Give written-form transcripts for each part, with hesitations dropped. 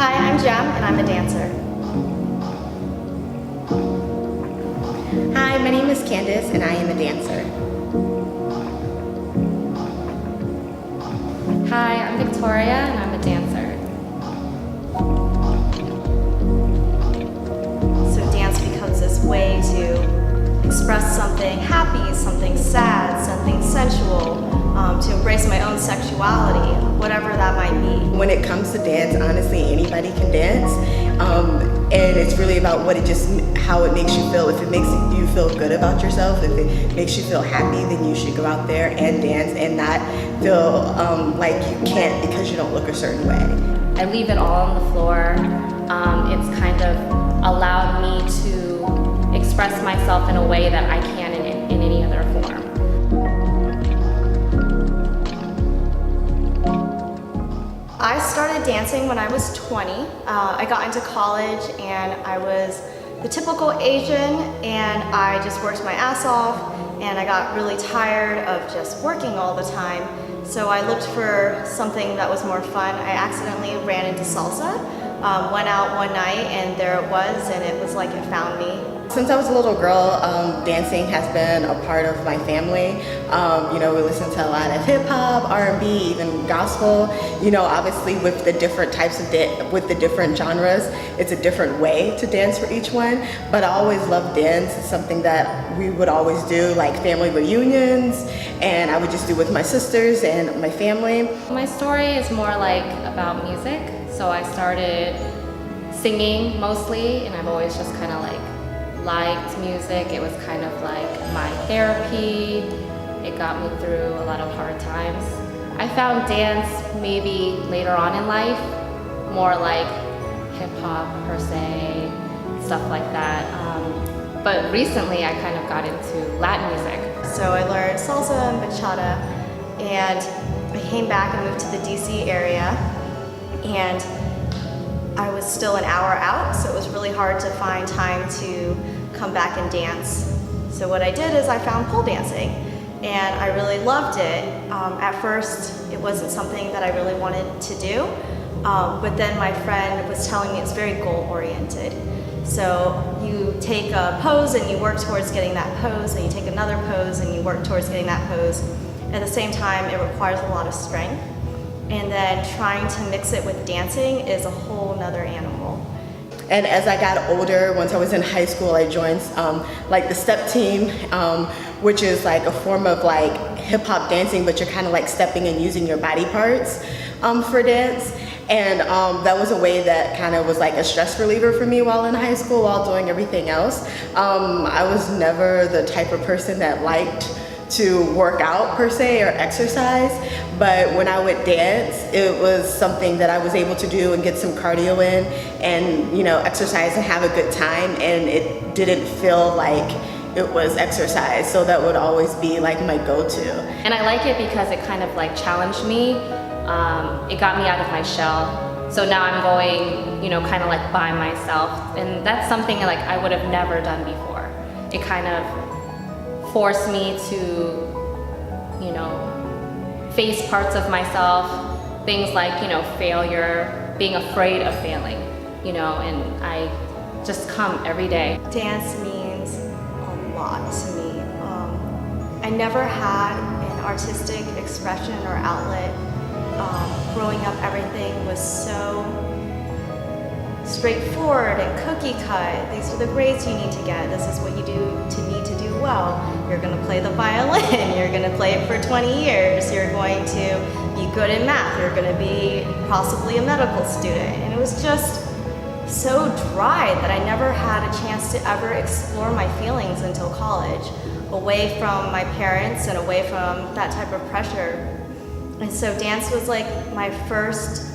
Hi, I'm Jem, and I'm a dancer. Hi, my name is Candice, and I am a dancer. Hi, I'm Victoria, and I'm a dancer. So dance becomes this way to express something happy, something sad, something sensual, to embrace my own sexuality, whatever that might be. When it comes to dance, honestly, anybody can dance. And it's really about how it makes you feel. If it makes you feel good about yourself, if it makes you feel happy, then you should go out there and dance and not feel like you can't because you don't look a certain way. I leave it all on the floor. It's kind of allowed me to express myself in a way that I can in any other form. I started dancing when I was 20. I got into college and I was the typical Asian, and I just worked my ass off, and I got really tired of just working all the time. So I looked for something that was more fun. I accidentally ran into salsa, went out one night, and there it was, and it was like it found me. Since I was a little girl, dancing has been a part of my family. We listen to a lot of hip hop, R&B, even gospel. Obviously with the different types of with the different genres, it's a different way to dance for each one. But I always loved dance. It's something that we would always do, like family reunions, and I would just do with my sisters and my family. My story is more like about music. So I started singing mostly, and I've always just kind of liked music. It was kind of like my therapy. It got me through a lot of hard times. I found dance maybe later on in life, more like hip hop per se, stuff like that. But recently I kind of got into Latin music. So I learned salsa and bachata, and I came back and moved to the DC area, and I was still an hour out, so it was really hard to find time to come back and dance. So what I did is I found pole dancing, and I really loved it. At first, it wasn't something that I really wanted to do, but then my friend was telling me it's very goal-oriented. So you take a pose and you work towards getting that pose, and you take another pose and you work towards getting that pose. At the same time, it requires a lot of strength. And then trying to mix it with dancing is a whole nother animal. And as I got older, once I was in high school, I joined the step team, which is like a form of like hip hop dancing, but you're kind of like stepping and using your body parts for dance. And that was a way that kind of was like a stress reliever for me while in high school, while doing everything else. I was never the type of person that liked to work out per se or exercise, but when I would dance, it was something that I was able to do and get some cardio in and exercise and have a good time, and it didn't feel like it was exercise, so that would always be like my go-to. And I like it because it kind of like challenged me. It got me out of my shell. So now I'm going, kind of like by myself, and that's something like I would have never done before. It kind of forced me to, face parts of myself, things like, failure, being afraid of failing, and I just come every day. Dance means a lot to me. I never had an artistic expression or outlet. Growing up, everything was so straightforward and cookie cut. These are the grades you need to get. This is what you need to do well. You're going to play the violin. You're going to play it for 20 years. You're going to be good in math. You're going to be possibly a medical student. And it was just so dry that I never had a chance to ever explore my feelings until college, away from my parents and away from that type of pressure. And so dance was like my first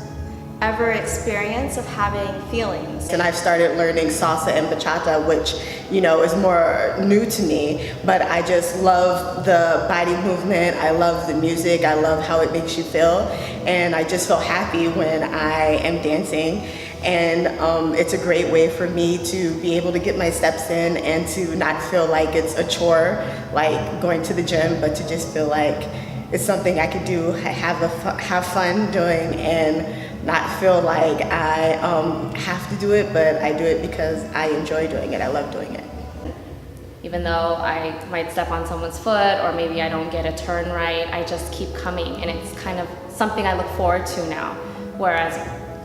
ever experience of having feelings. And I've started learning salsa and bachata, which is more new to me, but I just love the body movement. I love the music. I love how it makes you feel, and I just feel happy when I am dancing. And it's a great way for me to be able to get my steps in and to not feel like it's a chore, like going to the gym, but to just feel like it's something I could do, have fun doing, and not feel like I have to do it, but I do it because I enjoy doing it. I love doing it. Even though I might step on someone's foot or maybe I don't get a turn right, I just keep coming, and it's kind of something I look forward to now. Whereas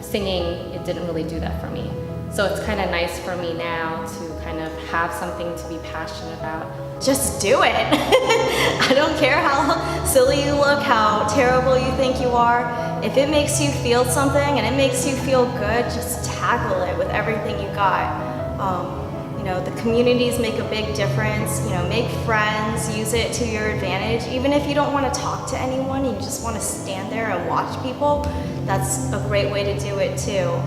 singing, it didn't really do that for me. So it's kind of nice for me now to kind of have something to be passionate about. Just do it. I don't care how silly you look, how terrible you think you are. If it makes you feel something and it makes you feel good, just tackle it with everything you got. You know, the communities make a big difference. You know, make friends, use it to your advantage. Even if you don't want to talk to anyone, you just want to stand there and watch people, that's a great way to do it too.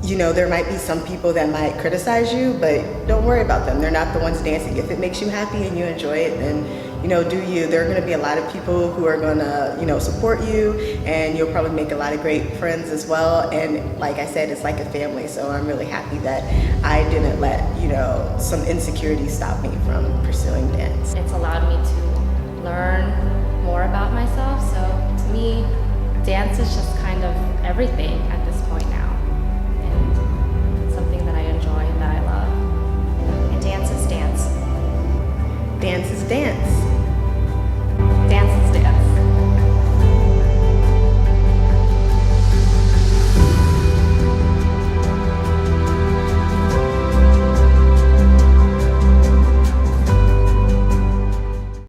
You know, there might be some people that might criticize you, but don't worry about them. They're not the ones dancing. If it makes you happy and you enjoy it, then, you know, do you. There are going to be a lot of people who are going to, you know, support you, and you'll probably make a lot of great friends as well. And like I said, it's like a family, so I'm really happy that I didn't let, you know, some insecurities stop me from pursuing dance. It's allowed me to learn more about myself, so to me, dance is just kind of everything at this point now. Something that I enjoy and that I love. And dance is dance. Dance is dance.